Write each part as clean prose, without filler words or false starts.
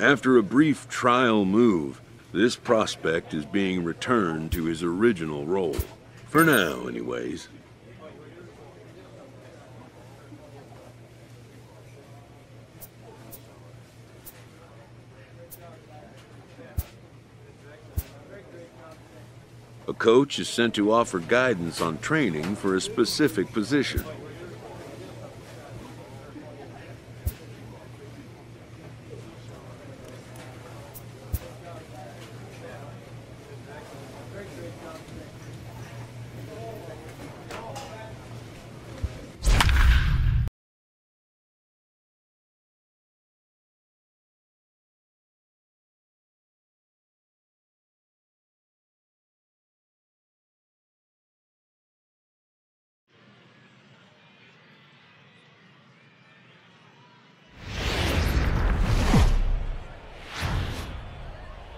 After a brief trial move, this prospect is being returned to his original role. For now, anyways. A coach is sent to offer guidance on training for a specific position.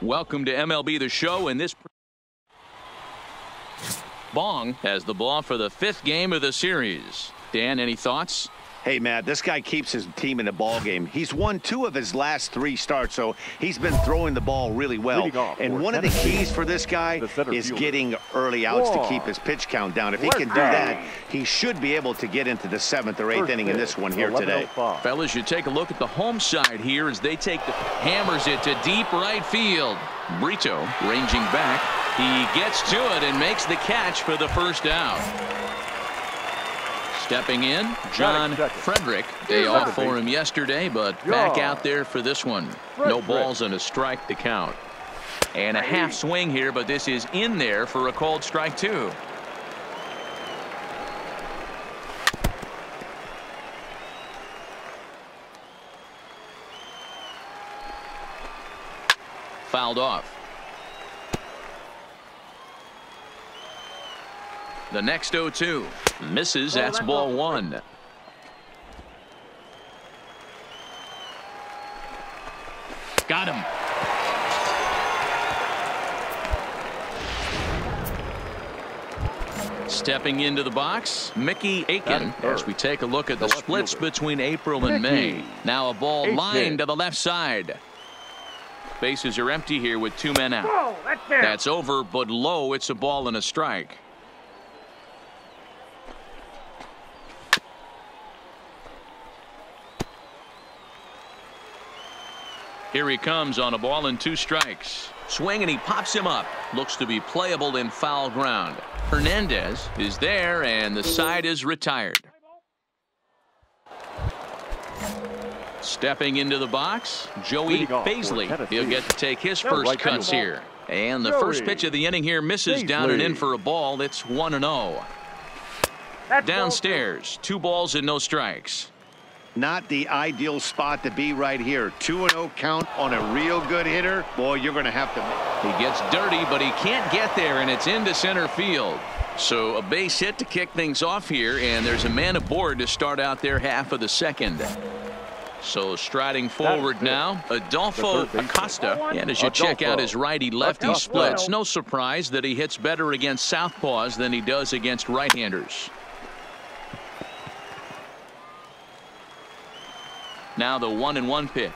Welcome to MLB The Show, and this Bong has the ball for the 5th game of the series. Dan, any thoughts? Hey, Matt, this guy keeps his team in the ball game. He's won 2 of his last 3 starts, so he's been throwing the ball really well. And one of the keys for this guy is getting early outs to keep his pitch count down. If he can do that, he should be able to get into the 7th or 8th inning in this one here today. Fellas, you take a look at the home side here as they take hammers it to deep right field. Brito ranging back. He gets to it and makes the catch for the first out. Stepping in, John Frederick. Day off for him yesterday, but back out there for this one. No balls and a strike to count. And a half swing here, but this is in there for a called strike 2. Fouled off. The next 0-2 misses. That's ball 1. Got him. Stepping into the box, Mickey Aiken, as we take a look at the splits between April and May. Now a ball lined to the left side. Bases are empty here with 2 men out. That's over, but low. It's a ball and a strike. Here he comes on a ball and 2 strikes. Swing and he pops him up. Looks to be playable in foul ground. Hernandez is there and the side is retired. Stepping into the box, Joey Baisley. He'll get to take his first cuts here. And the first pitch of the inning here misses down and in for a ball. It's 1-0. Downstairs, 2 balls and no strikes. Not the ideal spot to be right here. 2-0 count on a real good hitter. Boy, you're going to have to. He gets dirty, but he can't get there, and it's into center field. So a base hit to kick things off here, and there's a man aboard to start out their half of the 2nd. So striding forward now, Adolfo Acosta. And as you check out his righty-lefty splits, no surprise that he hits better against southpaws than he does against right-handers. Now the 1-1 pitch.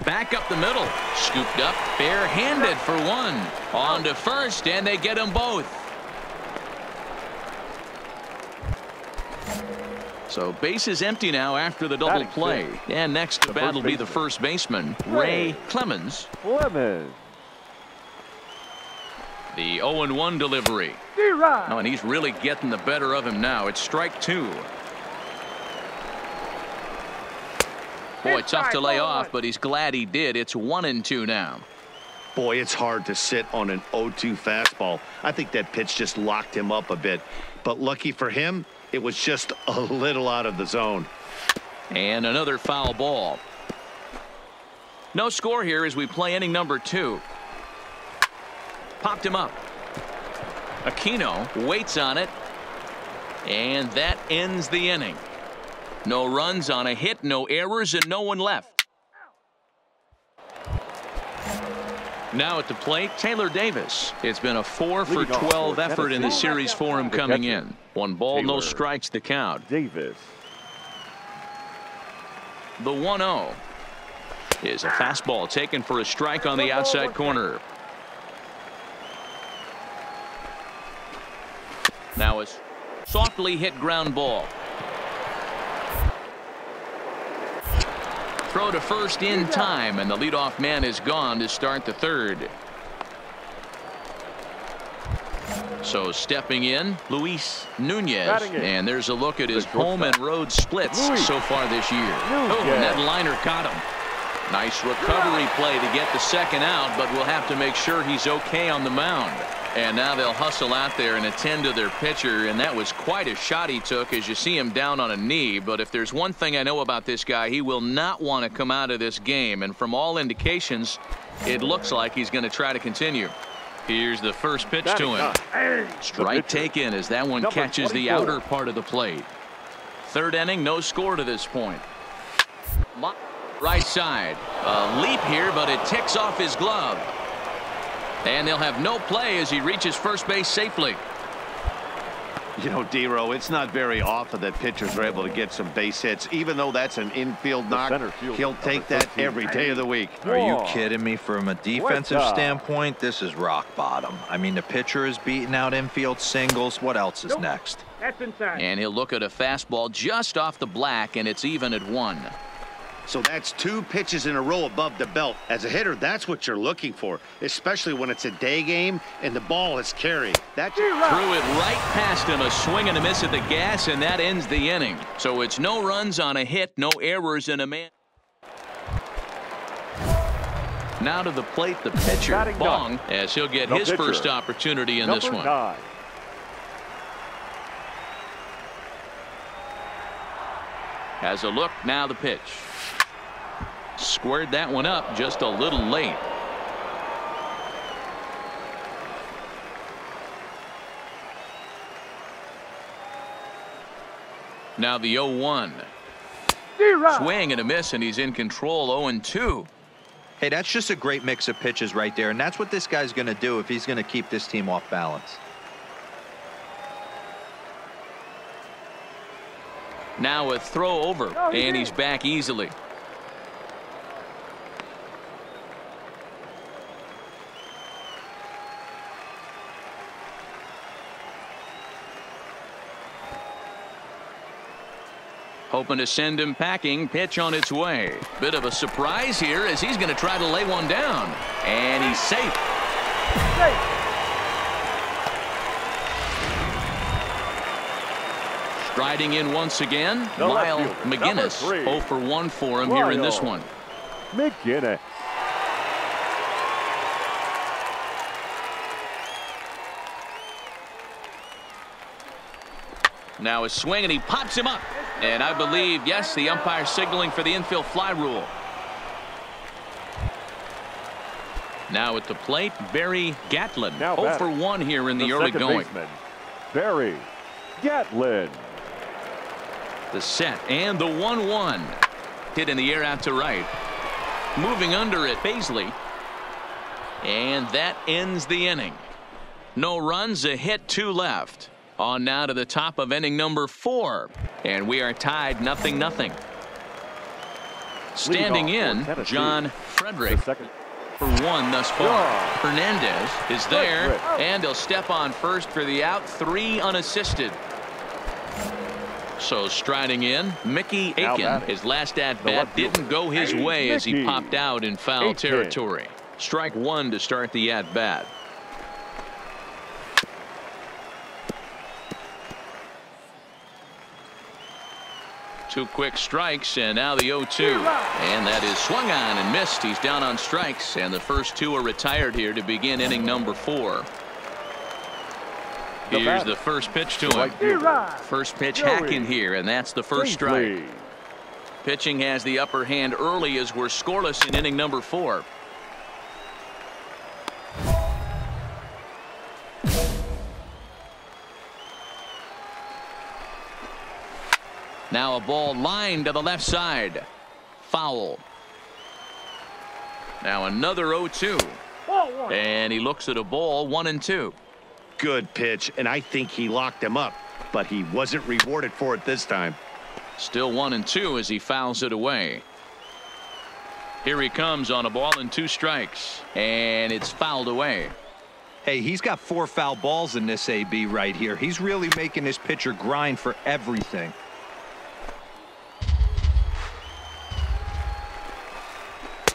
Back up the middle. Scooped up, bare-handed for 1. On to first, and they get them both. So base is empty now after the double play. And next to bat will be the first baseman, Ray Clemens. The 0-1 delivery. Oh, and he's really getting the better of him now. It's strike 2. Boy, tough to lay off, but he's glad he did. It's 1-2 now. Boy, it's hard to sit on an 0-2 fastball. I think that pitch just locked him up a bit. But lucky for him, it was just a little out of the zone. And another foul ball. No score here as we play inning number 2. Popped him up. Aquino waits on it. And that ends the inning. No runs on a hit, no errors, and no one left. Now at the plate, Taylor Davis. It's been a 4 for 12 effort in the series for him coming in. 1 ball, no strikes to count. Davis. The 1-0. is a fastball taken for a strike on the outside corner. Now a softly hit ground ball. Throw to first in time, and the leadoff man is gone to start the third. So stepping in, Luis Nunez, and there's a look at his home and road splits so far this year. Oh, and that liner caught him. Nice recovery play to get the second out, but we'll have to make sure he's okay on the mound. And now they'll hustle out there and attend to their pitcher, and that was quite a shot he took as you see him down on a knee. But if there's one thing I know about this guy, he will not want to come out of this game, and from all indications, it looks like he's going to try to continue. Here's the first pitch to him. Strike taken as that one catches the outer part of the plate. Third inning, no score to this point. Right side. A leap here, but it ticks off his glove. And they'll have no play as he reaches first base safely. You know, D-Row, it's not very often that pitchers are able to get some base hits. Even though that's an infield knock, he'll take that every day of the week. Are you kidding me? From a defensive standpoint, this is rock bottom. I mean, the pitcher is beating out infield singles. What else is next? That's inside. And he'll look at a fastball just off the black, and it's even at 1. So that's 2 pitches in a row above the belt. As a hitter, that's what you're looking for, especially when it's a day game and the ball is carried. That threw it right past him, a swing and a miss at the gas, and that ends the inning. So it's no runs on a hit, no errors, and a man. Now to the plate, the pitcher, Bong, as he'll get his first opportunity in this one. Has a look, now the pitch. Squared that one up just a little late. Now the 0-1. Swing and a miss, and he's in control. 0-2. Hey, that's just a great mix of pitches right there, and that's what this guy's going to do if he's going to keep this team off balance. Now a throw over, and he's back easily. Hoping to send him packing. Pitch on its way. Bit of a surprise here as he's going to try to lay one down. And he's safe. Striding in once again, Lyle McGinnis. 0 for 1 for him here in this one. McGinnis. Now a swing, and he pops him up. And I believe, yes, the umpire signaling for the infield fly rule. Now at the plate, Barry Gatlin. 0 for 1 here in the early going. Barry Gatlin. The set and the 1-1. Hit in the air out to right. Moving under it, Paisley. And that ends the inning. No runs, a hit, 2 left. On now to the top of inning number 4. And we are tied 0-0. Standing in, John Frederick for 1 thus far. Hernandez is there, and he'll step on first for the out. 3 unassisted. So striding in, Mickey Aiken. His last at-bat didn't go his way as he popped out in foul territory. Strike 1 to start the at-bat. Two quick strikes, and now the 0-2. And that is swung on and missed. He's down on strikes, and the first 2 are retired here to begin inning number 4. Here's the first pitch to him. First pitch hacking here, and that's the first strike. Pitching has the upper hand early as we're scoreless in inning number 4. Now a ball lined to the left side. Foul. Now another 0-2. And he looks at a ball, 1-2. Good pitch, and I think he locked him up, but he wasn't rewarded for it this time. Still 1-2 as he fouls it away. Here he comes on a ball and 2 strikes. And it's fouled away. Hey, he's got 4 foul balls in this AB right here. He's really making this pitcher grind for everything.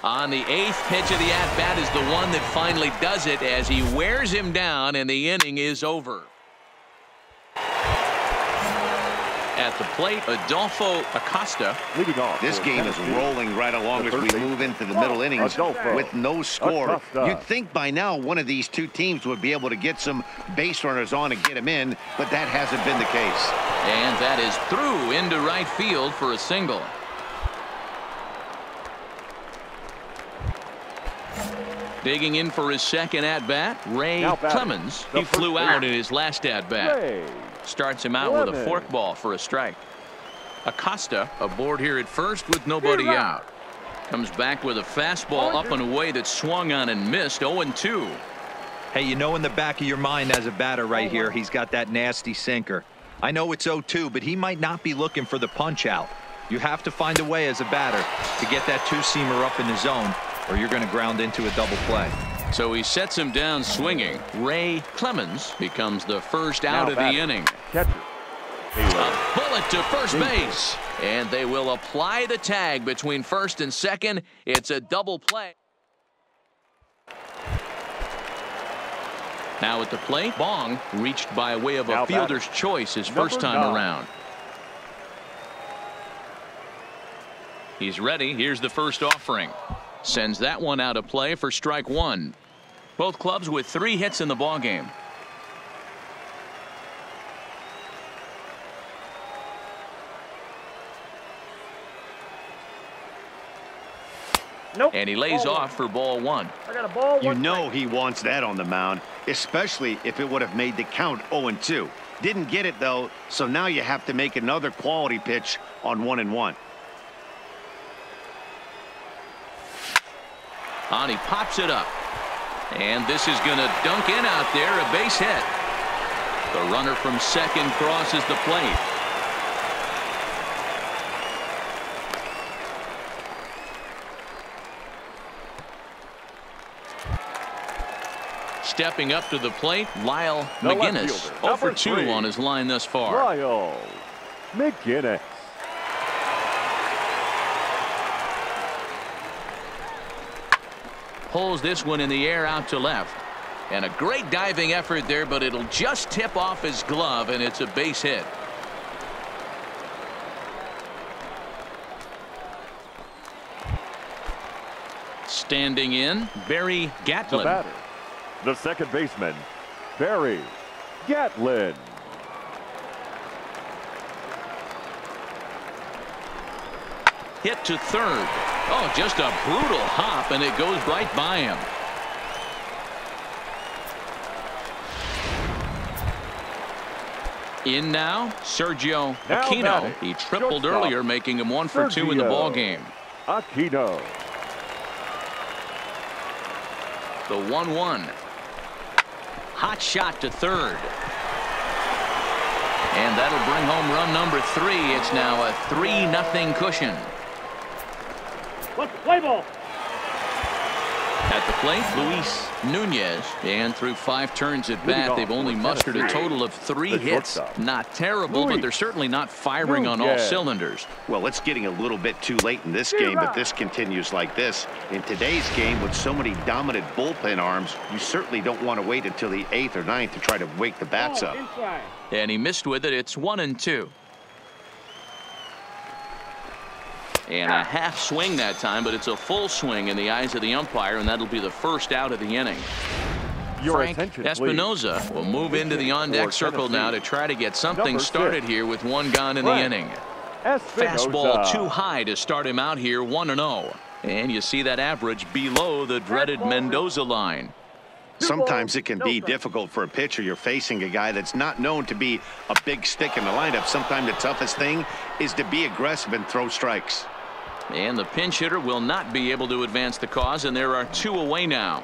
On the 8th pitch of the at-bat is the one that finally does it as he wears him down and the inning is over. At the plate, Adolfo Acosta. Leading off. This game is rolling right along as we move into the middle innings with no score. You'd think by now one of these two teams would be able to get some base runners on and get them in, but that hasn't been the case. And that is through into right field for a single. Digging in for his second at-bat, Ray Clemens. He flew out in his last at-bat. Starts him out with a forkball for a strike. Acosta aboard here at first with nobody out. Comes back with a fastball up and away that swung on and missed. 0-2. Hey, you know in the back of your mind as a batter right here, he's got that nasty sinker. I know it's 0-2, but he might not be looking for the punch out. You have to find a way as a batter to get that 2-seamer up in the zone, or you're going to ground into a double play. So he sets him down swinging. Ray Clemens becomes the first out of the inning. Catcher. A bullet to first base. And they will apply the tag between first and second. It's a double play. Now at the plate, Bong reached by way of a fielder's choice his first time around. He's ready. Here's the first offering. Sends that one out of play for strike 1. Both clubs with 3 hits in the ballgame. And he lays off for ball 1. You know he wants that on the mound, especially if it would have made the count 0-2. Didn't get it though, so now you have to make another quality pitch on 1-1. On he pops it up. And this is going to dunk in out there, a base hit. The runner from second crosses the plate. Stepping up to the plate, Lyle McGinnis. 0 for 2 on his line thus far. Lyle McGinnis. Pulls this one in the air out to left. And a great diving effort there, but it'll just tip off his glove, and it's a base hit. Standing in, Barry Gatlin. The batter, the second baseman, Barry Gatlin. Hit to third. Oh, just a brutal hop, and it goes right by him. In now, Sergio Aquino. He tripled earlier, making him 1 for 2 in the ball game. Aquino. The 1-1. Hot shot to third. And that'll bring home run number 3. It's now a 3-0 cushion. Play ball. At the plate, Luis Nunez. And through 5 turns at bat, they've only mustered a total of 3 hits. Not terrible, but they're certainly not firing on all cylinders. Well, it's getting a little bit too late in this game, but this continues like this. In today's game, with so many dominant bullpen arms, you certainly don't want to wait until the 8th or 9th to try to wake the bats up. And he missed with it. It's 1-2. And a half swing that time, but it's a full swing in the eyes of the umpire, and that'll be the first out of the inning. Frank Espinoza will move into the on-deck circle now to try to get something started here with 1 gone in the inning. Fastball too high to start him out here, 1-0. And you see that average below the dreaded Mendoza line. Sometimes it can be difficult for a pitcher. You're facing a guy that's not known to be a big stick in the lineup. Sometimes the toughest thing is to be aggressive and throw strikes. And the pinch hitter will not be able to advance the cause, and there are 2 away now.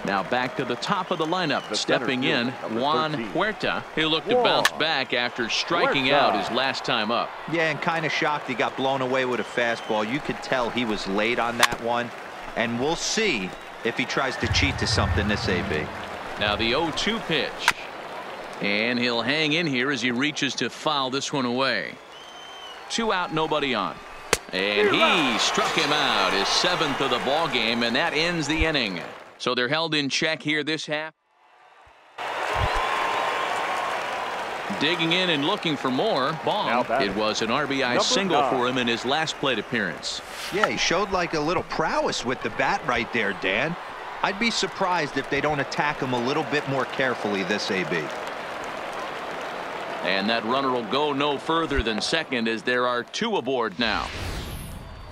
Now back to the top of the lineup. Stepping in, Juan 13. Huerta. He'll look to bounce back after striking out his last time up. Yeah, and kind of shocked he got blown away with a fastball. You could tell he was late on that one. And we'll see if he tries to cheat to something this AB. Now the 0-2 pitch. And he'll hang in here as he reaches to foul this one away. 2 out, nobody on. And he struck him out, his 7th of the ball game, and that ends the inning. So they're held in check here this half. Digging in and looking for more. Bong. It was an RBI single for him in his last plate appearance. Yeah, he showed like a little prowess with the bat right there, Dan. I'd be surprised if they don't attack him a little bit more carefully this AB. And that runner will go no further than second as there are 2 aboard now.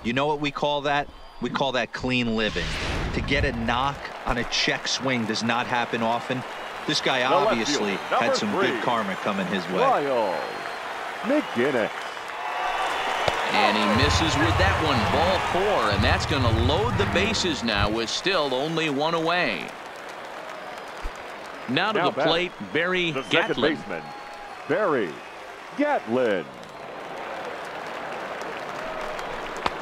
You know what we call that? We call that clean living. To get a knock on a check swing does not happen often. This guy obviously had some good karma coming his way. McGinnis. And he misses with that one. Ball 4, and that's going to load the bases now with still only 1 away. Now to the plate, Barry the Gatlin. second baseman, Barry Gatlin.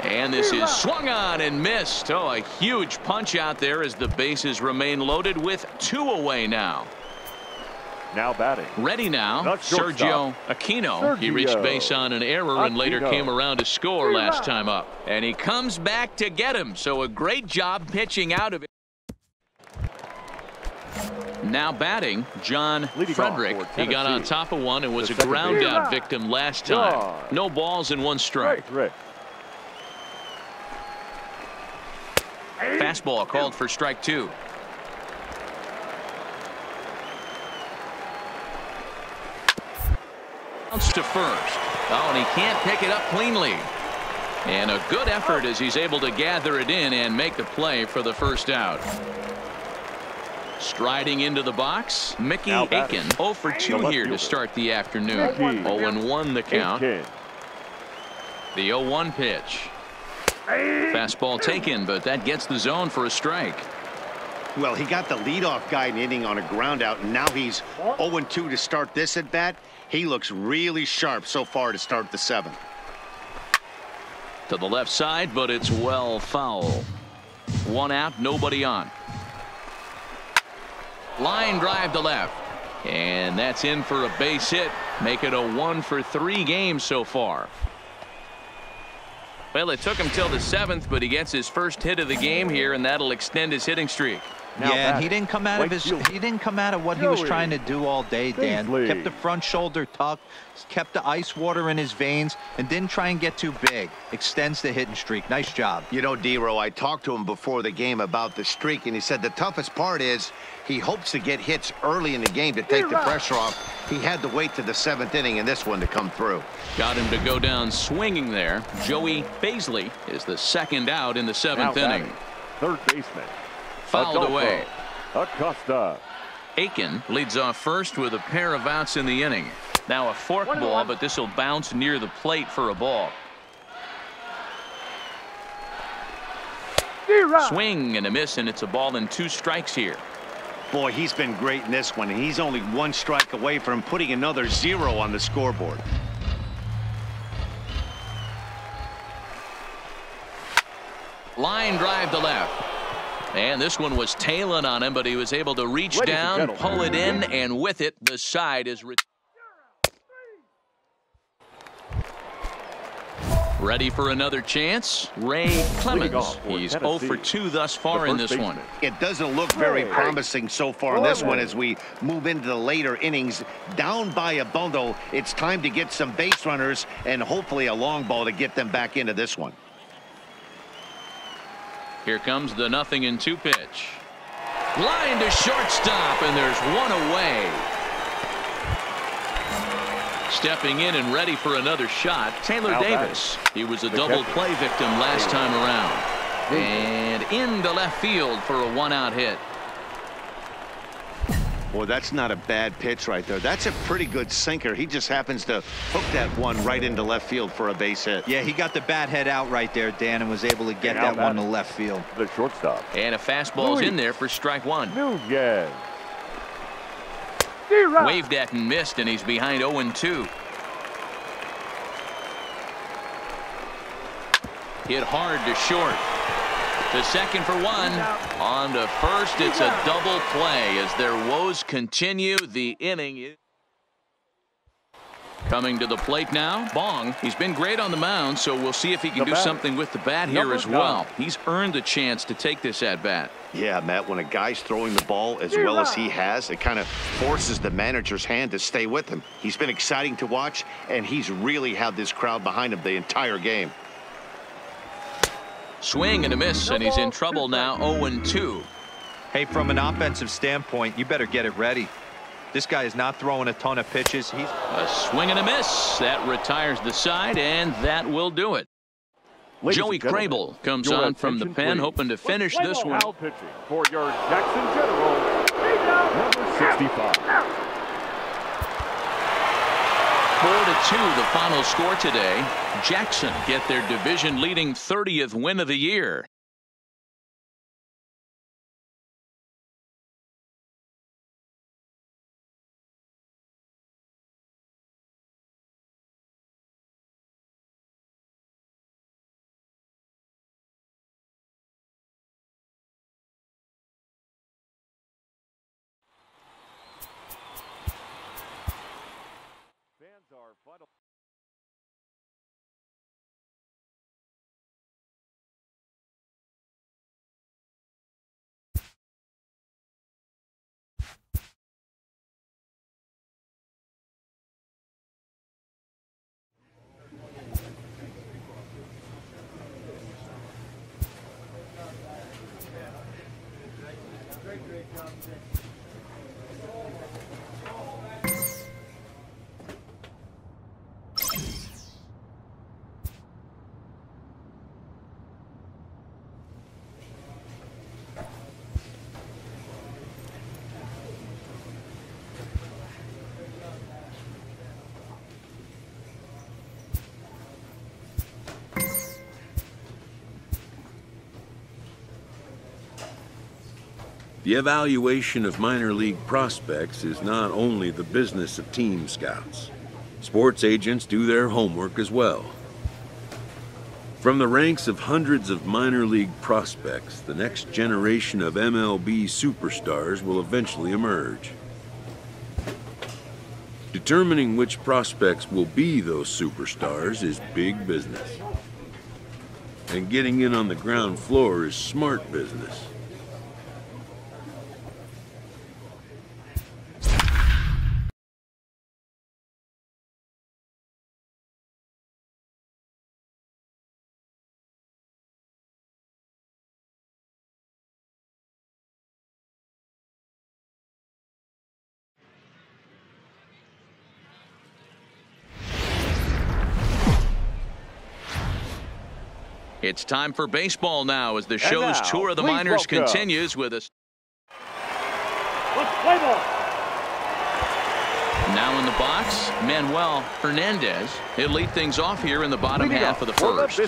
And this is swung on and missed. Oh, a huge punch out there as the bases remain loaded with 2 away now. Now batting. Ready now, Sergio Aquino. He reached base on an error and later came around to score last time up. And he comes back to get him. So a great job pitching out of it. Now batting, John Frederick. He got on top of one and was a ground out victim last time. No balls and 1 strike. Fastball called for strike 2. Bounce to first. Oh, and he can't pick it up cleanly. And a good effort as he's able to gather it in and make the play for the first out. Striding into the box, Mickey Aiken. 0 for 2 here to start the afternoon. 0-1 the count. The 0-1 pitch. Fastball taken, but that gets the zone for a strike. Well, he got the leadoff guy in the inning on a ground out, and now he's 0-2 to start this at bat. He looks really sharp so far to start the 7th. To the left side, but it's well foul. 1 out, nobody on. Line drive to left. And that's in for a base hit. Make it a 1 for 3 games so far. Well, it took him till the 7th, but he gets his first hit of the game here, and that'll extend his hitting streak. Yeah, and he didn't come out of what he was trying to do all day, Dan. Kept the front shoulder tucked, kept the ice water in his veins, and didn't try and get too big. Extends the hitting streak. Nice job. You know, D-Row, I talked to him before the game about the streak, and he said the toughest part is he hopes to get hits early in the game to take the pressure off. He had to wait to the 7th inning in this one to come through. Got him to go down swinging there. Joey Baisley is the 2nd out in the 7th inning. Third baseman. Fouled away. Acosta. Aiken leads off first with a pair of outs in the inning. Now a fork ball, but this will bounce near the plate for a ball. Swing and a miss, and it's a ball and 2 strikes here. Boy, he's been great in this one, and he's only 1 strike away from putting another 0 on the scoreboard. Line drive to left. And this one was tailing on him, but he was able to reach down, pull it in, and with it, the side is ready for another chance. Ray Clemens. He's 0 for 2 thus far in this one. It doesn't look very promising so far in this one as we move into the later innings. Down by a bundle, it's time to get some base runners and hopefully a long ball to get them back into this one. Here comes the 0-2 pitch. Line to shortstop, and there's 1 away. Stepping in and ready for another shot, Taylor Davis. He was a double play victim last time around. And into left field for a 1-out hit. Boy, that's not a bad pitch right there. That's a pretty good sinker. He just happens to hook that one right into left field for a base hit. Yeah, he got the bat head out right there, Dan, and was able to get that one to left field. The shortstop. And a fastball's in there for strike one. Nunez. Waved at and missed, and he's behind 0-2. Hit hard to short. To second for one. On to first. It's a double play as their woes continue. The inning is coming to the plate now. Bong. He's been great on the mound, so we'll see if he can do something with the bat here as well. He's earned the chance to take this at bat. Yeah, Matt, when a guy's throwing the ball as well as he has, it kind of forces the manager's hand to stay with him. He's been exciting to watch, and he's really had this crowd behind him the entire game. Swing and a miss, and he's in trouble now. 0-2. Hey, from an offensive standpoint, you better get it ready. This guy is not throwing a ton of pitches. He's a swing and a miss. That retires the side, and that will do it. Joey Crable comes on from the pen, hoping to finish this one. Now pitching for your Jackson General, number 65. 4-2 the final score today. Jackson get their division-leading 30th win of the year. Fans are vital. The evaluation of minor league prospects is not only the business of team scouts. Sports agents do their homework as well. From the ranks of hundreds of minor league prospects, the next generation of MLB superstars will eventually emerge. Determining which prospects will be those superstars is big business. And getting in on the ground floor is smart business. It's time for baseball now as the show's tour of the minors continues with us. Let's play ball. Now in the box, Manuel Hernandez. He'll lead things off here in the bottom half of the first.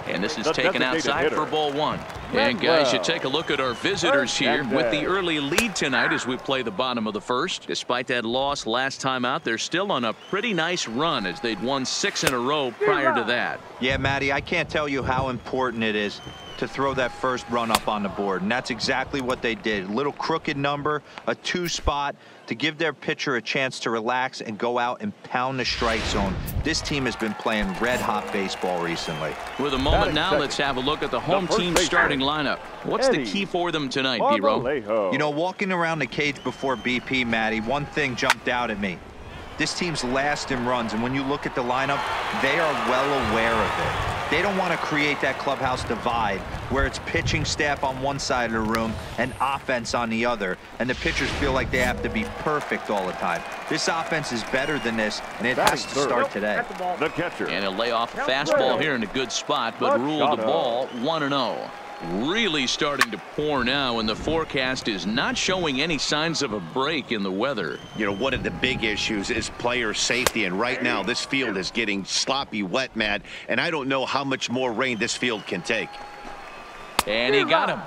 And this is taken outside for ball one. And guys, you take a look at our visitors here with the early lead tonight as we play the bottom of the first. Despite that loss last time out, they're still on a pretty nice run as they'd won 6 in a row prior to that. Yeah, Matty, I can't tell you how important it is to throw that first run up on the board, and that's exactly what they did. A little crooked number, a 2 spot to give their pitcher a chance to relax and go out and pound the strike zone. This team has been playing red-hot baseball recently. With a moment now, let's have a look at the home team starting lineup. What's the key for them tonight, B-Row? You know, walking around the cage before BP, Matty, one thing jumped out at me. This team's last in runs, and when you look at the lineup, they are well aware of it. They don't want to create that clubhouse divide where it's pitching staff on one side of the room and offense on the other, and the pitchers feel like they have to be perfect all the time. This offense is better than this, and it has to start today. The catcher. And a layoff fastball here in a good spot, but ruled the ball 1-0. Really starting to pour now, and the forecast is not showing any signs of a break in the weather. You know, one of the big issues is player safety, and right now this field is getting sloppy wet, Matt, and I don't know how much more rain this field can take. And he got him.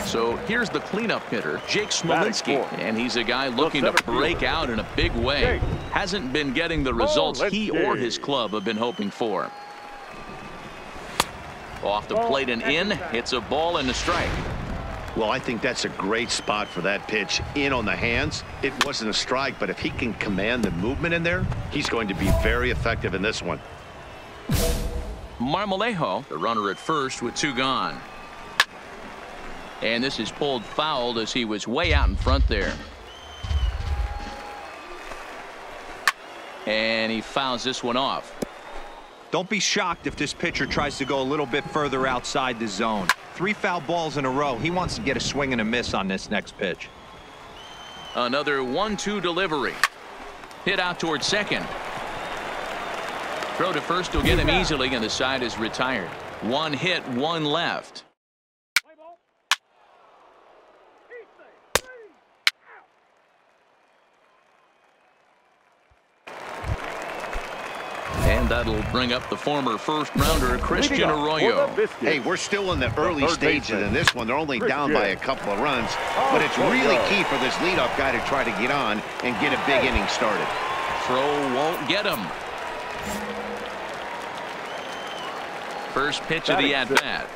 So here's the cleanup hitter, Jake Smolinski, and he's a guy looking to break out in a big way. Hasn't been getting the results he or his club have been hoping for. Off the plate and in, it's a ball and a strike. Well, I think that's a great spot for that pitch. In on the hands. It wasn't a strike, but if he can command the movement in there, he's going to be very effective in this one. Marmolejo, the runner at first with 2 gone. And this is pulled foul as he was way out in front there. And he fouls this one off. Don't be shocked if this pitcher tries to go a little bit further outside the zone. 3 foul balls in a row. He wants to get a swing and a miss on this next pitch. Another 1-2 delivery. Hit out towards second. Throw to first will get him easily, and the side is retired. 1 hit, 1 left. And that'll bring up the former first-rounder Christian Arroyo. Hey, we're still in the early stages in this one. They're only down by a couple of runs, but it's really key for this leadoff guy to try to get on and get a big inning started. Throw won't get him. First pitch of the at-bat.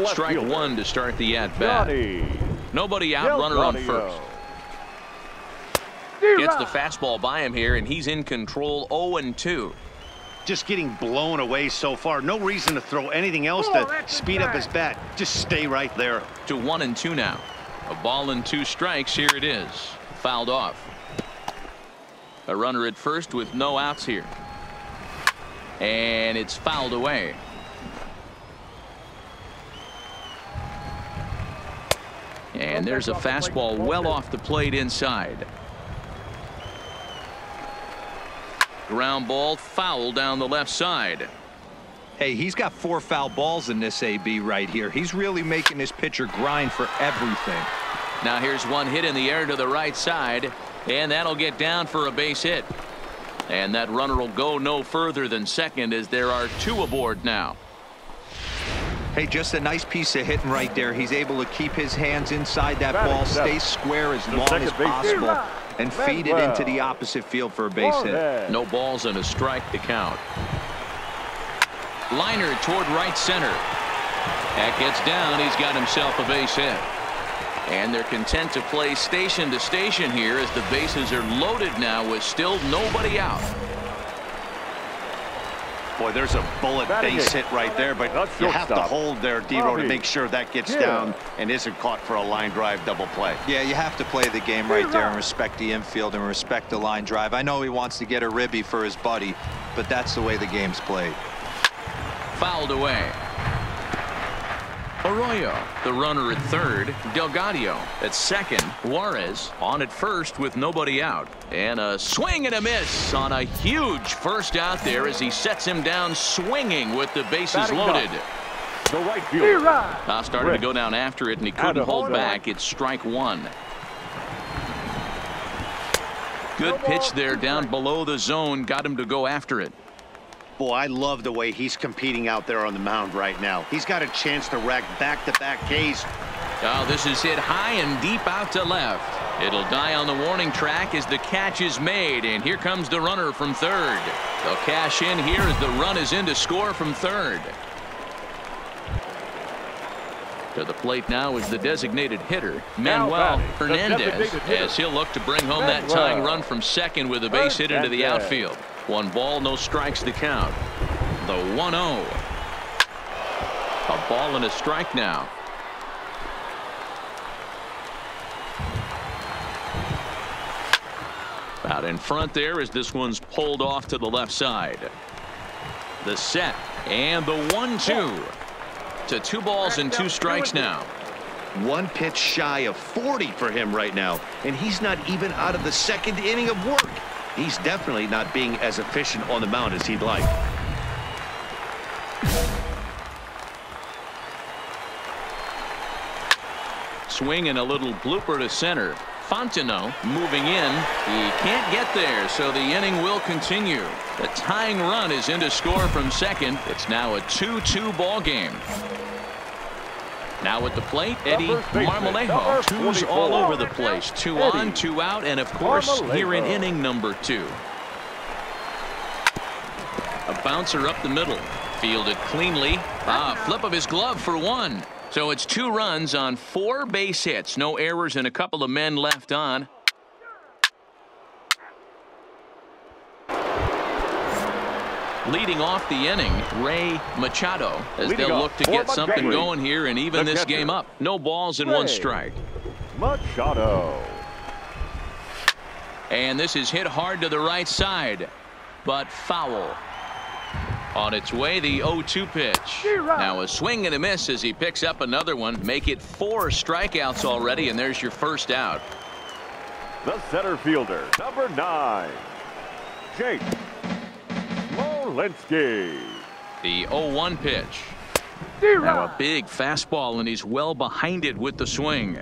Strike 1 to start the at-bat. Nobody out, runner on first. Gets the fastball by him here, and he's in control. 0-2. Just getting blown away so far. No reason to throw anything else to speed up his bat. Just stay right there. To 1-2 now. A ball and 2 strikes. Here it is. Fouled off. A runner at first with no outs here. And it's fouled away. And there's a fastball well off the plate inside. Ground ball foul down the left side. Hey, he's got 4 foul balls in this AB right here. He's really making this pitcher grind for everything. Now here's 1 hit in the air to the right side, and that'll get down for a base hit. And that runner will go no further than second as there are 2 aboard now. Hey, just a nice piece of hitting right there. He's able to keep his hands inside that ball, stay square as long as possible, and feed it into the opposite field for a base hit. No balls and a strike to count. Liner toward right center. That gets down. He's got himself a base hit. And they're content to play station to station here as the bases are loaded now with still nobody out. Boy, there's a bullet base hit right there, but you have to hold there, Dero, to make sure that gets down and isn't caught for a line drive double play. Yeah, you have to play the game right there and respect the infield and respect the line drive. I know he wants to get a ribby for his buddy, but that's the way the game's played. Fouled away. Arroyo, the runner at third. Delgadio at second. Juarez on at first with nobody out. And a swing and a miss on a huge first out there as he sets him down swinging with the bases loaded. The right fielder. Now started to go down after it, and he couldn't hold back. It's strike 1. Good pitch there down below the zone. Got him to go after it. Boy, I love the way he's competing out there on the mound right now. He's got a chance to rack back-to-back Ks. Oh, this is hit high and deep out to left. It'll die on the warning track as the catch is made, and here comes the runner from third. They'll cash in here as the run is in to score from third. To the plate now is the designated hitter, Manuel Hernandez, as he'll look to bring home that tying run from second with a base hit into the outfield. 1 ball, no strikes to count. The 1-0. A ball and a strike now. Out in front there as this one's pulled off to the left side. The set and the 1-2 to 2 balls and 2 strikes now. 1 pitch shy of 40 for him right now, and he's not even out of the 2nd inning of work. he's definitely not being as efficient on the mound as he'd like. Swing and a little blooper to center. Fontenot moving in. He can't get there, so the inning will continue. The tying run is in to score from second. It's now a 2-2 ball game. Now at the plate, Eddie Marmolejo. Twos all over the place. 2 on, 2 out, and of course here in inning number 2. A bouncer up the middle. Fielded cleanly. Flip of his glove for 1. So it's 2 runs on 4 base hits. No errors and a couple of men left on. Leading off the inning, Ray Machado, as they'll look to get something going here and even this game up. No balls and 1 strike. Machado. And this is hit hard to the right side, but foul. On its way, the 0-2 pitch. Now a swing and a miss as he picks up another one. Make it 4 strikeouts already, and there's your first out. The center fielder, number 9, Jake Molinsky. The 0-1 pitch. Now a big fastball, and he's well behind it with the swing.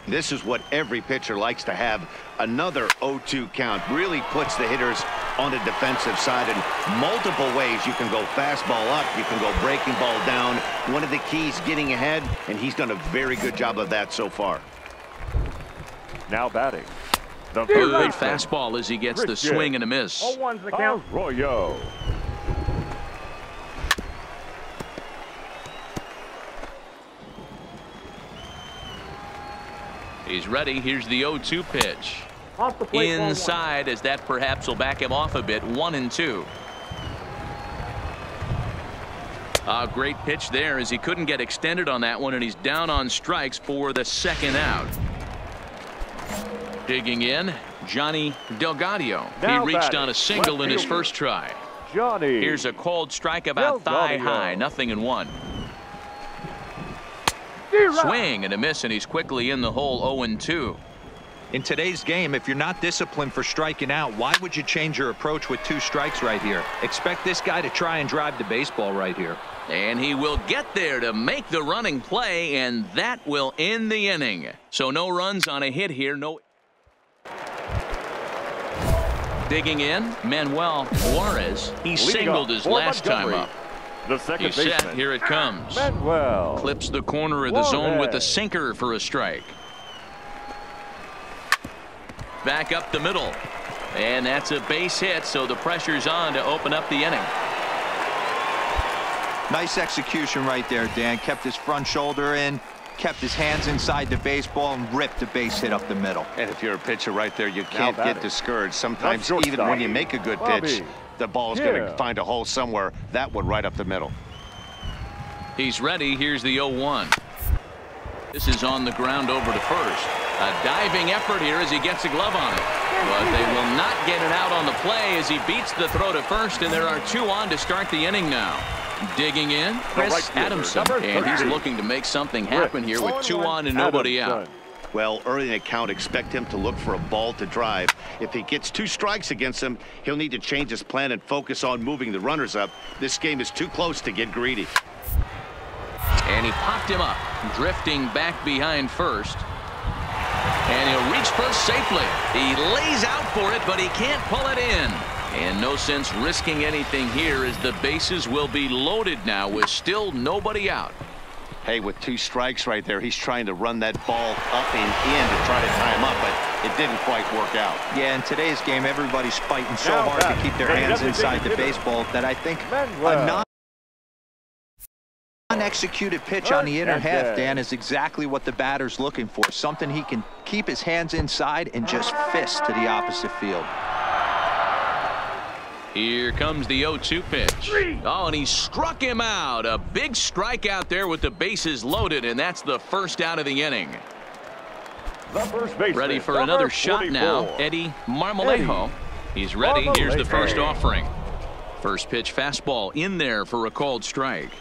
This is what every pitcher likes to have. Another 0-2 count really puts the hitters on the defensive side in multiple ways. You can go fastball up, you can go breaking ball down. One of the keys, getting ahead, and he's done a very good job of that so far. Now batting, the good fastball as he gets the swing and a miss. 0-1's the count. Arroyo. He's ready. Here's the 0-2 pitch. Inside, as that perhaps will back him off a bit. 1-2. A great pitch there as he couldn't get extended on that one, and he's down on strikes for the second out. Digging in, Johnny Delgado. He reached on a single in his first try. Here's a cold strike about thigh high. 0-1. Swing and a miss, and he's quickly in the hole. 0-2. In today's game, if you're not disciplined for striking out, why would you change your approach with 2 strikes right here? Expect this guy to try and drive the baseball right here. And he will get there to make the running play, and that will end the inning. So no runs on a hit here. No. Digging in, Manuel Juarez. He singled his last time up. The second He's set. Here it comes. Manuel clips the corner of the zone with a sinker for a strike. Back up the middle, and that's a base hit, so the pressure's on to open up the inning. Nice execution right there, Dan. Kept his front shoulder in, kept his hands inside the baseball, and ripped a base hit up the middle. And if you're a pitcher right there, you can't get discouraged. Sometimes even when you make a good pitch, the ball's going to find a hole somewhere. That one right up the middle. He's ready. Here's the 0-1. This is on the ground over to first. A diving effort here as he gets a glove on it. But they will not get it out on the play as he beats the throw to first, and there are 2 on to start the inning now. Digging in, Chris Adamson, and he's looking to make something happen here with 2 on and nobody out. Well, early in the count, expect him to look for a ball to drive. If he gets 2 strikes against him, he'll need to change his plan and focus on moving the runners up. This game is too close to get greedy. And he popped him up, drifting back behind first. And he'll reach first safely. He lays out for it, but he can't pull it in. And no sense risking anything here as the bases will be loaded now with still nobody out. Hey, with 2 strikes right there, he's trying to run that ball up and in to try to tie him up, but it didn't quite work out. Yeah, in today's game, everybody's fighting so hard to keep their hands inside the baseball that I think a non-executed pitch on the inner half, Dan, is exactly what the batter's looking for. Something he can keep his hands inside and just fist to the opposite field. Here comes the 0-2 pitch. Oh, and he struck him out. A big strikeout there with the bases loaded, and that's the first out of the inning. The first baseman, ready for another shot now, Eddie Marmolejo. He's ready. Here's the first offering. First pitch fastball in there for a called strike.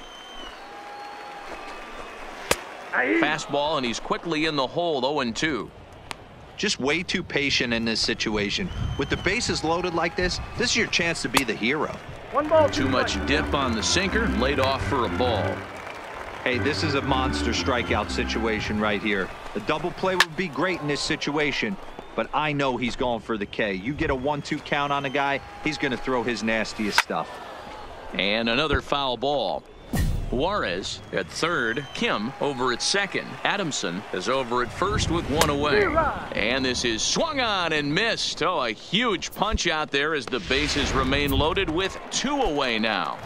Fastball, and he's quickly in the hole. 0-2. Just way too patient in this situation. With the bases loaded like this is your chance to be the hero. Too much dip on the sinker, laid off for a ball. Hey, this is a monster strikeout situation right here. A double play would be great in this situation, but I know he's going for the K. You get a 1-2 count on a guy, he's going to throw his nastiest stuff. And another foul ball. Juarez at third, Kim over at second. Adamson is over at first with one away. And this is swung on and missed. Oh, a huge punch out there as the bases remain loaded with two away now.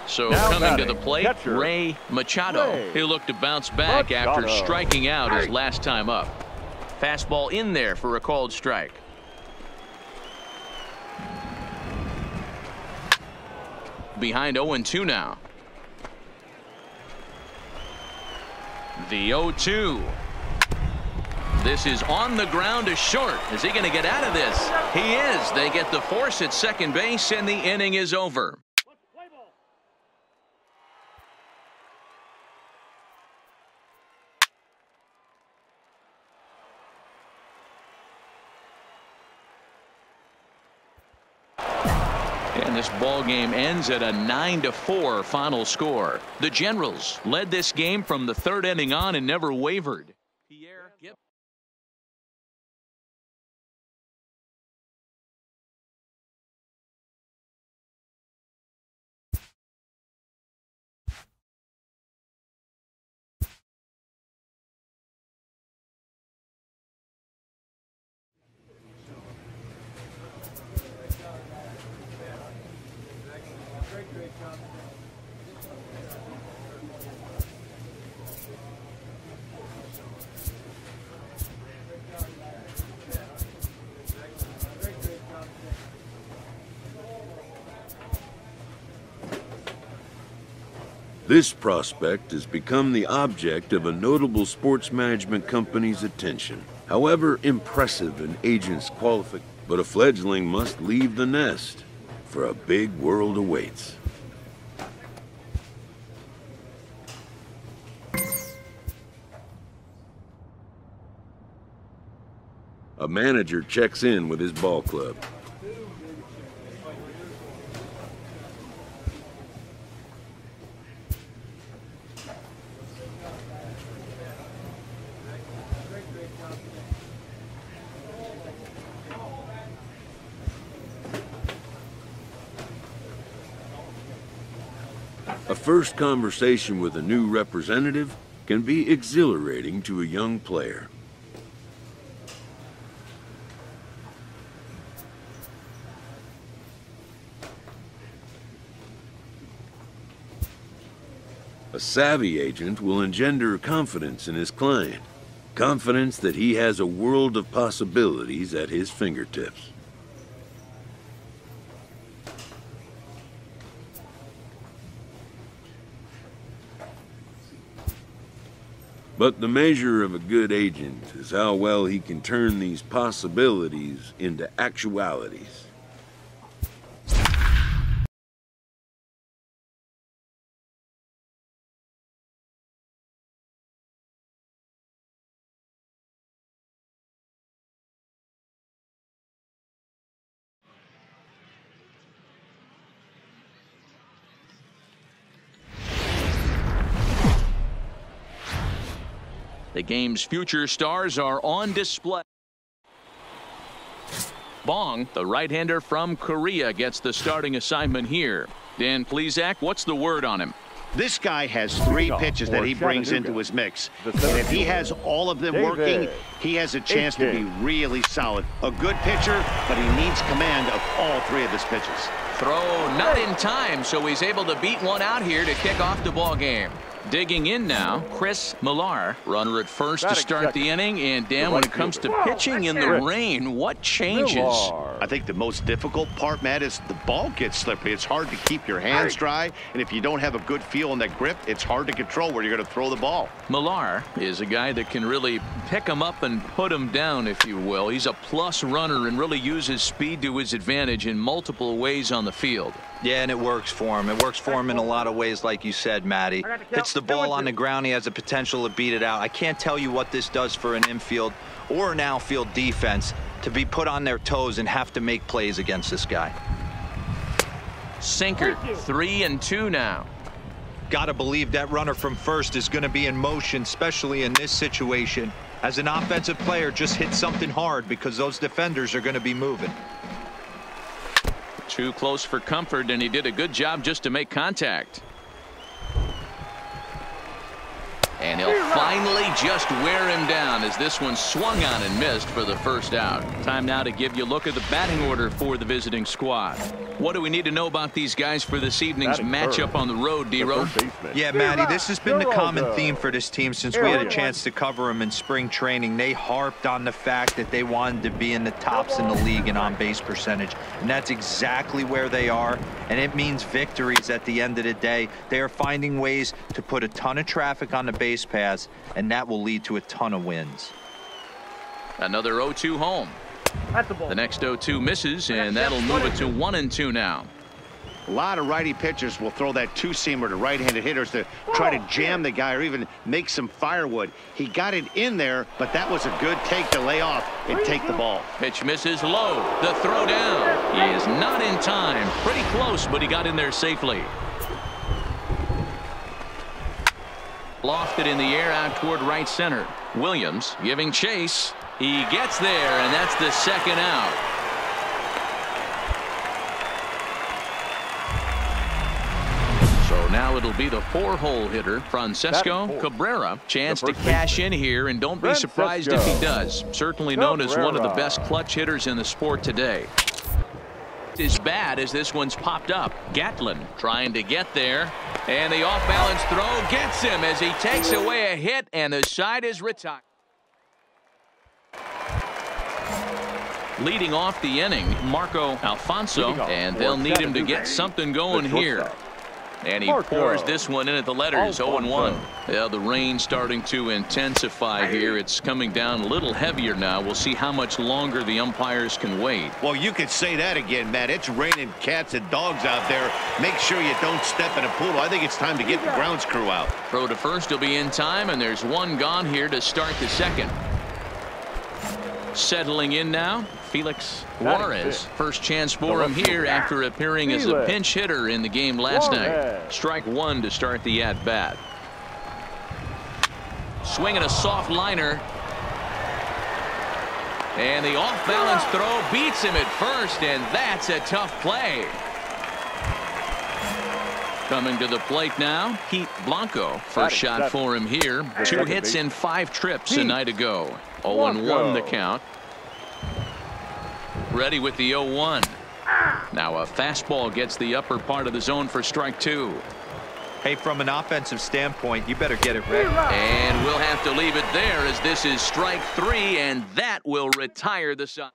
So now coming to the plate, catcher, Ray Machado. He looked to bounce back after striking out his last time up. Fastball in there for a called strike. Behind 0-2 now. The 0-2. This is on the ground to short. Is he going to get out of this? He is. They get the force at second base, and the inning is over. And this ball game ends at a 9-4 final score. The Generals led this game from the third inning on and never wavered. This prospect has become the object of a notable sports management company's attention. However impressive an agent's qualification, but a fledgling must leave the nest, for a big world awaits. A manager checks in with his ball club. A first conversation with a new representative can be exhilarating to a young player. A savvy agent will engender confidence in his client, confidence that he has a world of possibilities at his fingertips. But the measure of a good agent is how well he can turn these possibilities into actualities. The game's future stars are on display. Bong, the right-hander from Korea, gets the starting assignment here. Dan Plesac, what's the word on him? This guy has three pitches that he brings into his mix. And if he has all of them working, he has a chance to be really solid. A good pitcher, but he needs command of all three of his pitches. Throw not in time, so he's able to beat one out here to kick off the ball game. Digging in now, Chris Millar, runner at first to start the inning. And Dan, when it comes to pitching in the rain, what changes? I think the most difficult part, Matt, is the ball gets slippery. It's hard to keep your hands dry, and if you don't have a good feel in that grip, it's hard to control where you're going to throw the ball. Millar is a guy that can really pick him up and put him down, if you will. He's a plus runner and really uses speed to his advantage in multiple ways on the field. Yeah, and it works for him. It works for him in a lot of ways, like you said, Matty. Hits the ball on the ground. He has the potential to beat it out. I can't tell you what this does for an infield or an outfield defense to be put on their toes and have to make plays against this guy. Sinker, 3-2 now. Got to believe that runner from first is going to be in motion, especially in this situation. As an offensive player, just hit something hard because those defenders are going to be moving. Too close for comfort, and he did a good job just to make contact. And he'll finally just wear him down as this one swung on and missed for the first out. Time now to give you a look at the batting order for the visiting squad. What do we need to know about these guys for this evening's matchup on the road, D-Row? Yeah, Matty, this has been the common theme for this team since we had a chance to cover them in spring training. They harped on the fact that they wanted to be in the tops in the league in on-base percentage, and that's exactly where they are, and it means victories at the end of the day. They are finding ways to put a ton of traffic on the base paths, and that will lead to a ton of wins. Another 0-2 home. The next 0-2 misses, and that'll move it to 1-2 now. A lot of righty pitchers will throw that two-seamer to right-handed hitters to try to jam the guy or even make some firewood. He got it in there, but that was a good take to lay off and take the ball. Pitch misses low. The throw down. He is not in time. Pretty close, but he got in there safely. Lofted in the air out toward right center. Williams giving chase. He gets there, and that's the second out. So now it'll be the 4-hole hitter, Francesco Cabrera. Chance to cash in here, and don't be surprised if he does. Certainly known as one of the best clutch hitters in the sport today. As bad as this one's popped up. Gatlin trying to get there, and the off-balance throw gets him as he takes away a hit, and the side is retired. Leading off the inning, Marco Alfonso, and they'll need him to get something going here. And he pours this one in at the letters, 0-1. Yeah, the rain starting to intensify here. It's coming down a little heavier now. We'll see how much longer the umpires can wait. Well, you could say that again, Matt. It's raining cats and dogs out there. Make sure you don't step in a poodle. I think it's time to get the grounds crew out. Throw to first will be in time, and there's one gone here to start the second. Settling in now, Felix Juarez. First chance for him here after appearing as a pinch hitter in the game last night. Strike one to start the at-bat. Swinging a soft liner. And the off-balance throw beats him at first, and that's a tough play. Coming to the plate now, Pete Blanco. First shot for him here. 2 hits in 5 trips a night ago. 0-1 the count. Ready with the 0-1. Now a fastball gets the upper part of the zone for strike 2. Hey, from an offensive standpoint, you better get it ready. And we'll have to leave it there as this is strike 3, and that will retire the side.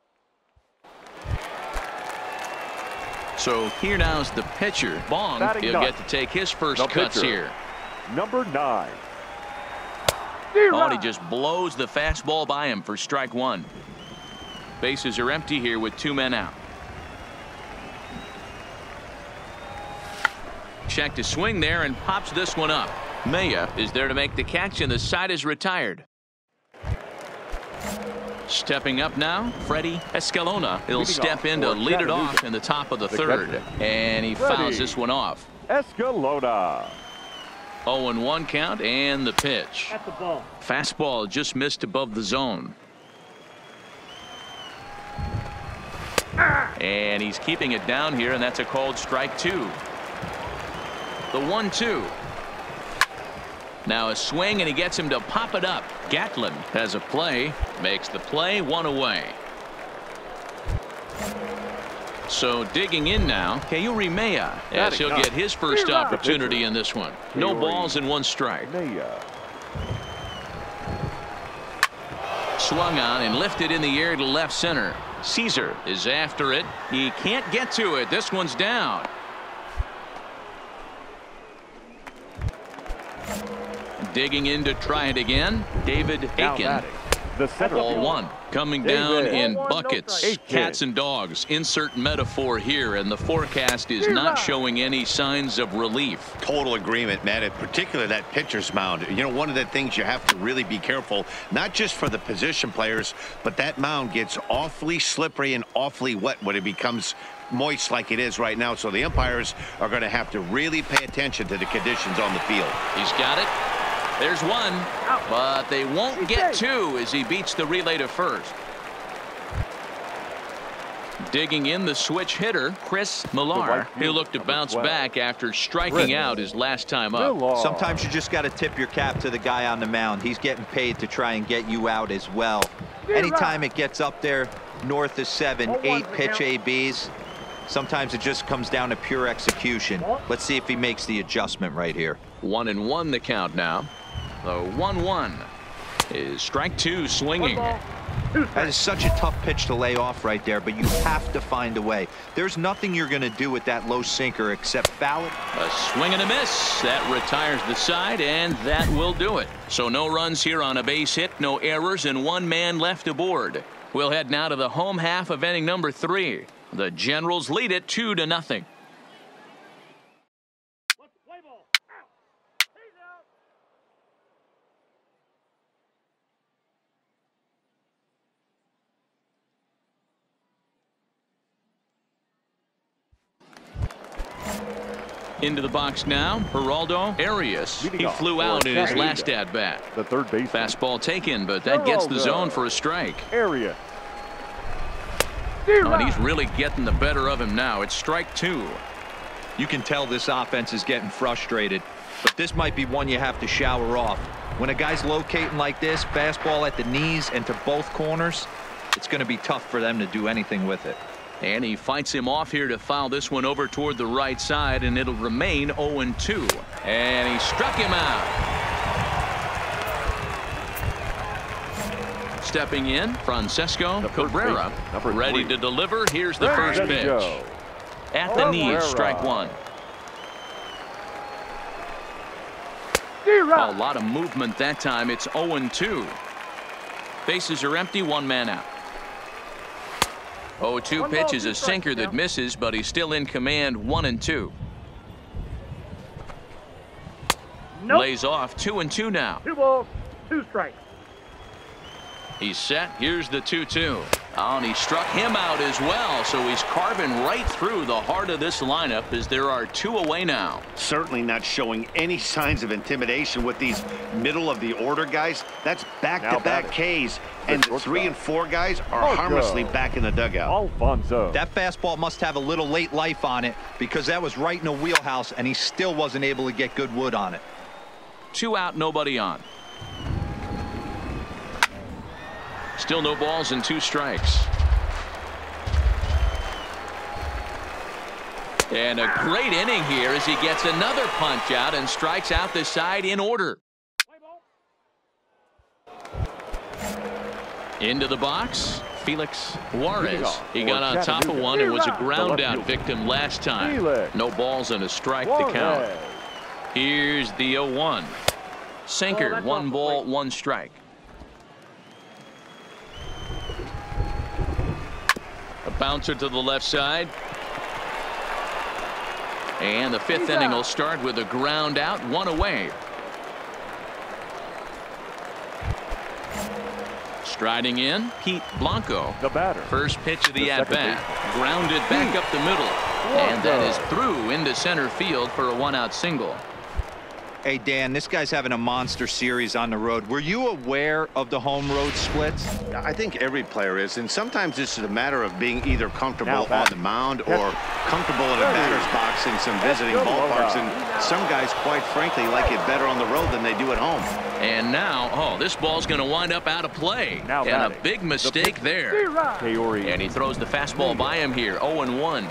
So here now's the pitcher, Bong. He'll get to take his first cuts here. Number 9. Oh, and he just blows the fastball by him for strike 1. Bases are empty here with 2 men out. Check to swing there and pops this one up. Maya is there to make the catch, and the side is retired. Stepping up now, Freddie Escalona. He'll step in to lead it off in the top of the third. And he fouls this one off. Escalona. 0-1 count, and the pitch. Fastball just missed above the zone. And he's keeping it down here, and that's a called strike 2. The 1-2. Now a swing, and he gets him to pop it up. Gatlin has a play, makes the play, 1 away. So digging in now, Keury Maya, as he'll get his first opportunity in this one. No balls and 1 strike. Swung on and lifted in the air to left center. Caesar is after it. He can't get to it. This one's down. Digging in to try it again. David Aiken. The center Ball fielder. one coming down in Ball one, buckets. no strike. Cats and dogs. Insert metaphor here, and the forecast is not showing any signs of relief. Total agreement, man. In particular, that pitcher's mound. You know, one of the things you have to really be careful, not just for the position players, but that mound gets awfully slippery and awfully wet when it becomes moist like it is right now. So the umpires are going to have to really pay attention to the conditions on the field. He's got it. There's one, but they won't get two as he beats the relay to first. Digging in the switch hitter, Chris Millar. He'll look to bounce back after striking out his last time up. Sometimes you just got to tip your cap to the guy on the mound. He's getting paid to try and get you out as well. Anytime it gets up there north of 7, 8 pitch ABs, sometimes it just comes down to pure execution. Let's see if he makes the adjustment right here. 1-1 the count now. The 1-1 is strike two swinging. That is such a tough pitch to lay off right there, but you have to find a way. There's nothing you're going to do with that low sinker except foul it. A swing and a miss. That retires the side, and that will do it. So no runs here on a base hit, no errors, and one man left aboard. We'll head now to the home half of inning number 3. The Generals lead it 2-0. Into the box now, Geraldo Arias. He flew out in his last at-bat. The third base. Fastball taken, but that gets the zone for a strike. Arias. Oh, and he's really getting the better of him now. It's strike 2. You can tell this offense is getting frustrated, but this might be one you have to shower off. When a guy's locating like this, fastball at the knees and to both corners, it's going to be tough for them to do anything with it. And he fights him off here to foul this one over toward the right side, and it'll remain 0-2. And he struck him out. Stepping in, Francesco Cabrera, ready to deliver. Here's the first pitch. At the knees, strike 1. A lot of movement that time. It's 0-2. Bases are empty, one man out. 0-2 pitch is a sinker that misses, but he's still in command. 1-2. Lays off. 2-2 now. 2 balls, 2 strikes. He's set. Here's the 2-2. Oh, and he struck him out as well, so he's carving right through the heart of this lineup as there are 2 away now. Certainly not showing any signs of intimidation with these middle of the order guys. That's back-to-back Ks, and the 3 and 4 guys are harmlessly back in the dugout. Alfonso. That fastball must have a little late life on it because that was right in the wheelhouse, and he still wasn't able to get good wood on it. 2 out, nobody on. Still no balls and 2 strikes. And a great inning here as he gets another punch out and strikes out the side in order. Into the box, Felix Juarez. He got on top of one and was a ground out victim last time. No balls and a strike to count. Here's the 0-1. Sinker, 1 ball, 1 strike. A bouncer to the left side. And the 5th inning will start with a ground out, 1 away. Striding in, Pete Blanco. The batter. First pitch of the at-bat. Grounded back up the middle. And that is through into center field for a 1-out single. Hey, Dan, this guy's having a monster series on the road. Were you aware of the home road splits? I think every player is, and sometimes this is a matter of being either comfortable on the mound or comfortable in a batter's box in some visiting ballparks, and some guys, quite frankly, like it better on the road than they do at home. And now, oh, this ball's going to wind up out of play. And a big mistake there. And he throws the fastball by him here, 0-1.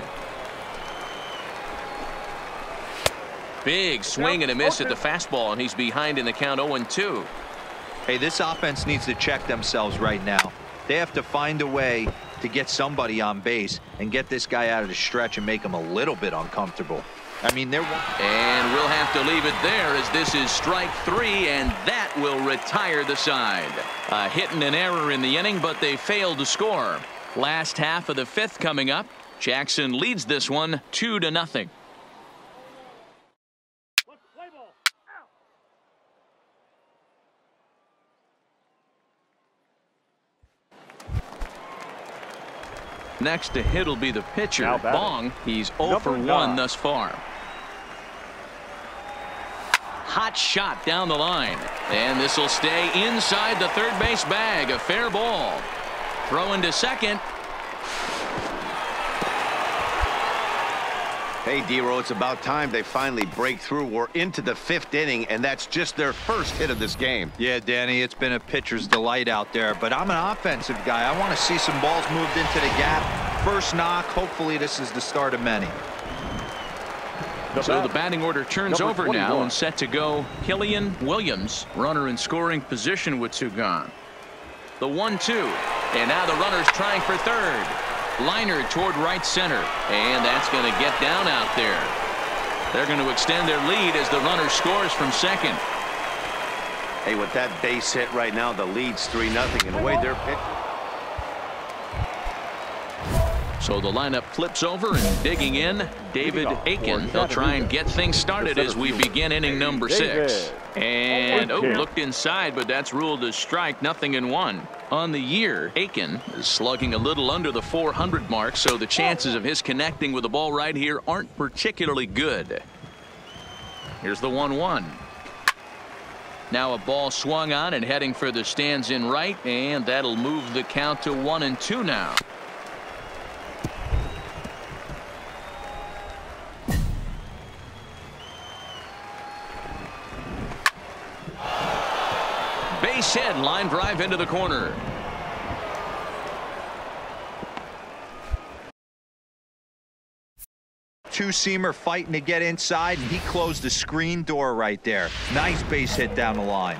Big swing and a miss at the fastball, and he's behind in the count 0-2. Hey, this offense needs to check themselves right now. They have to find a way to get somebody on base and get this guy out of the stretch and make him a little bit uncomfortable. I mean, they're... And we'll have to leave it there as this is strike 3, and that will retire the side. A hit and an error in the inning, but they failed to score. Last half of the 5th coming up. Jackson leads this one 2-0. Next to hit will be the pitcher, Bong. He's 0 for 1 thus far. Hot shot down the line. And this will stay inside the third base bag. A fair ball. Throw into second. Hey, D-Row, it's about time they finally break through. We're into the 5th inning, and that's just their first hit of this game. Yeah, Danny, it's been a pitcher's delight out there, but I'm an offensive guy. I want to see some balls moved into the gap. First knock. Hopefully this is the start of many. So the batting order turns over now and set to go. Killian Williams, runner in scoring position with 2 gone. The 1-2, and now the runner's trying for third. Liner toward right center, and that's going to get down out there. They're going to extend their lead as the runner scores from second. Hey, with that base hit right now, the lead's 3-0, and the way they're pitching. So the lineup flips over, and digging in, David Aiken. They'll try and get things started as we begin inning number 6. And looked inside, but that's ruled as strike. 0-1. On the year, Aiken is slugging a little under the 400 mark, so the chances of his connecting with the ball right here aren't particularly good. Here's the 1-1. Now a ball swung on and heading for the stands in right, and that'll move the count to 1-2 now. Base hit, line drive into the corner. Two-seamer fighting to get inside, and he closed the screen door right there. Nice base hit down the line.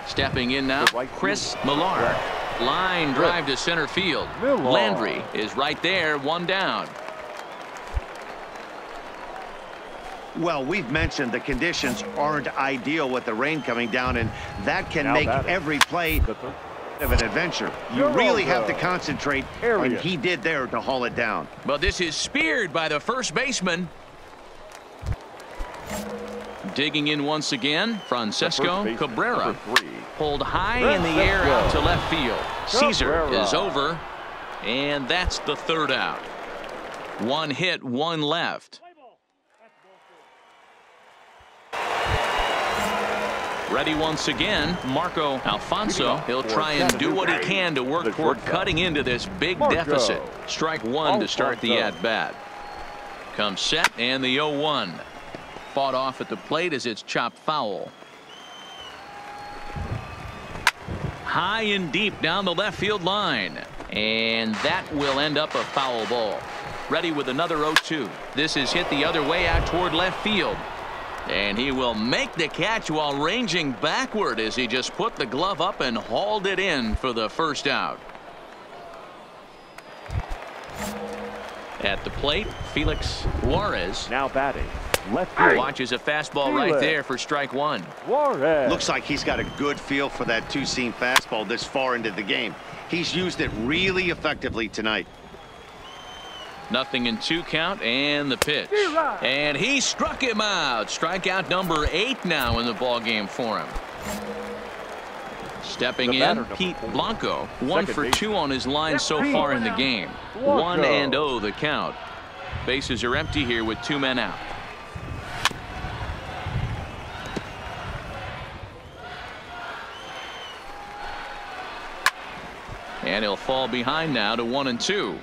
Stepping in now, Chris Millar. Line drive to center field. Landry is right there, 1 down. Well, we've mentioned the conditions aren't ideal with the rain coming down, and that can make every play of an adventure. You really have to concentrate, and he did there to haul it down. But this is speared by the first baseman. Digging in once again, Francesco Cabrera. Pulled high in the air out to left field. Caesar is over, and that's the 3rd out. 1 hit, 1 left. Ready once again, Marco Alfonso. He'll try and do what he can to work toward cutting into this big deficit. Strike 1 to start the at-bat. Comes set, and the 0-1. Fought off at the plate as it's chopped foul. High and deep down the left field line. And that will end up a foul ball. Ready with another 0-2. This is hit the other way out toward left field. And he will make the catch while ranging backward as he just put the glove up and hauled it in for the first out. At the plate, Felix Juarez. Now batting. Left field. Watches a fastball right there for strike 1. Juarez. Looks like he's got a good feel for that 2-seam fastball this far into the game. He's used it really effectively tonight. 0-2 count, and the pitch. And he struck him out. Strikeout number 8 now in the ballgame for him. Stepping in, Pete Blanco. 1 for 2 on his line so far in the game. 1-0 the count. Bases are empty here with 2 men out. And he'll fall behind now to 1-2.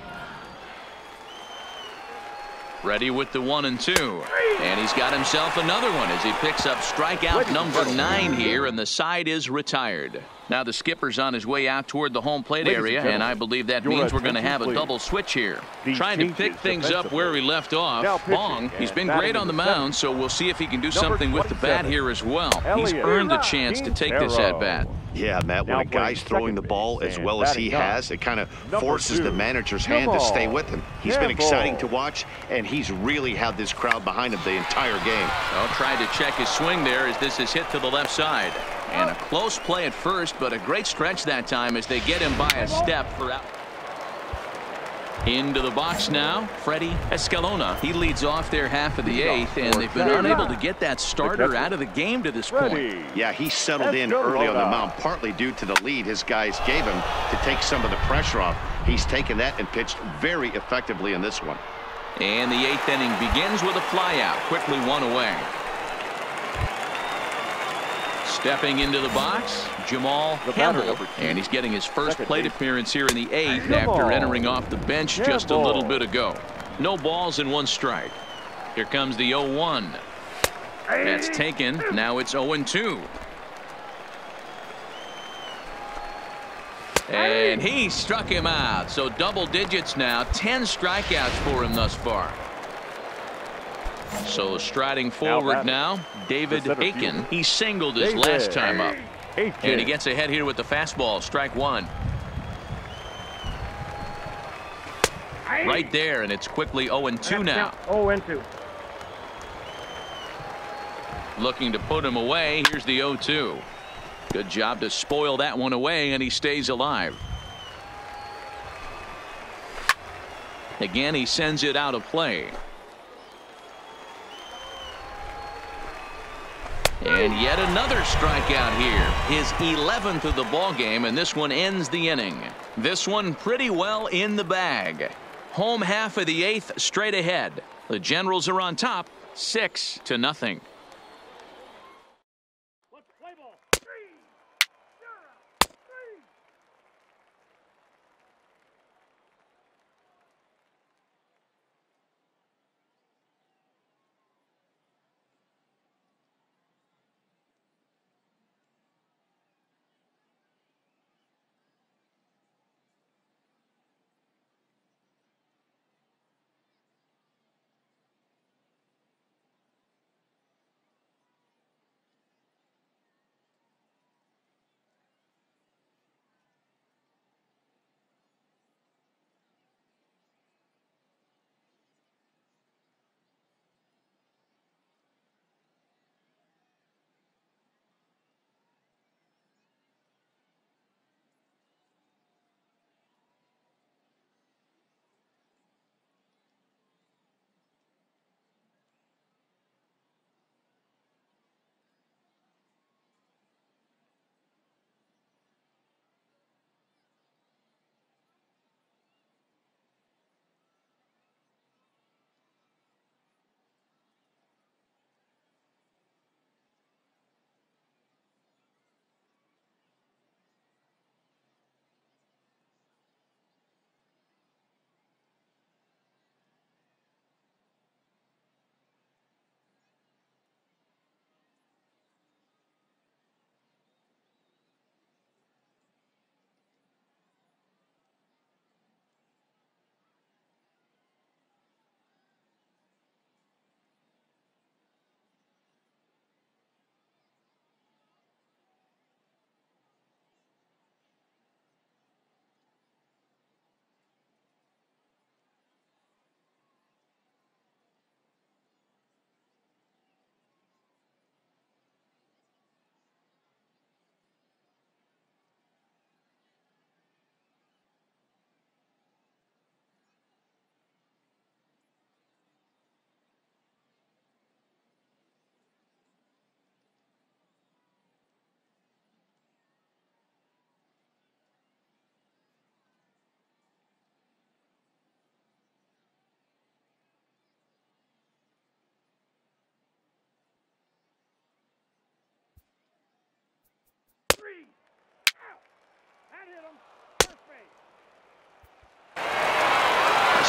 Ready with the 1-2. And he's got himself another one as he picks up strikeout number 9 here, and the side is retired. Now the skipper's on his way out toward the home plate area, and I believe that means we're going to have a double switch here. Trying to pick things up where we left off. Bong, he's been great on the mound, so we'll see if he can do something with the bat here as well. He's earned the chance to take this at bat. Yeah, Matt, when a guy's throwing the ball as well as he has, it kind of forces the manager's hand to stay with him. He's been exciting to watch, and he's really had this crowd behind him the entire game. Well, tried to check his swing there as this is hit to the left side. And a close play at first, but a great stretch that time as they get him by a step for out. Into the box now, Freddie Escalona. He leads off their half of the 8th, and they've been unable to get that starter out of the game to this point. Yeah, he settled in early on the mound, partly due to the lead his guys gave him to take some of the pressure off. He's taken that and pitched very effectively in this one. And the 8th inning begins with a flyout, quickly one away. Stepping into the box, Jamal Campbell, and he's getting his first plate appearance here in the 8th after entering off the bench just a little bit ago. No balls and 1 strike. Here comes the 0-1. That's taken. Now it's 0-2. And he struck him out. So double digits now. 10 strikeouts for him thus far. So striding forward now, David Aiken. He singled his last time up. And he gets ahead here with the fastball. Strike 1. Right there, and it's quickly 0-2 now. 0-2. Looking to put him away. Here's the 0-2. Good job to spoil that one away, and he stays alive. Again, he sends it out of play. And yet another strikeout here. His 11th of the ball game, and this one ends the inning. This one pretty well in the bag. Home half of the 8th straight ahead. The Generals are on top, 6-0.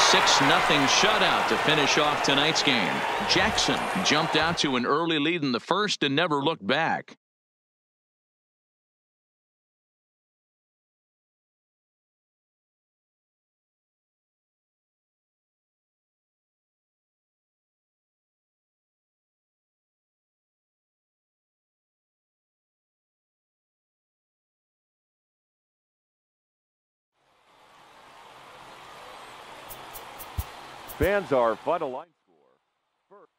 6-0 shutout to finish off tonight's game. Jackson jumped out to an early lead in the first and never looked back. Fans are final line score. First.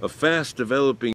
A fast-developing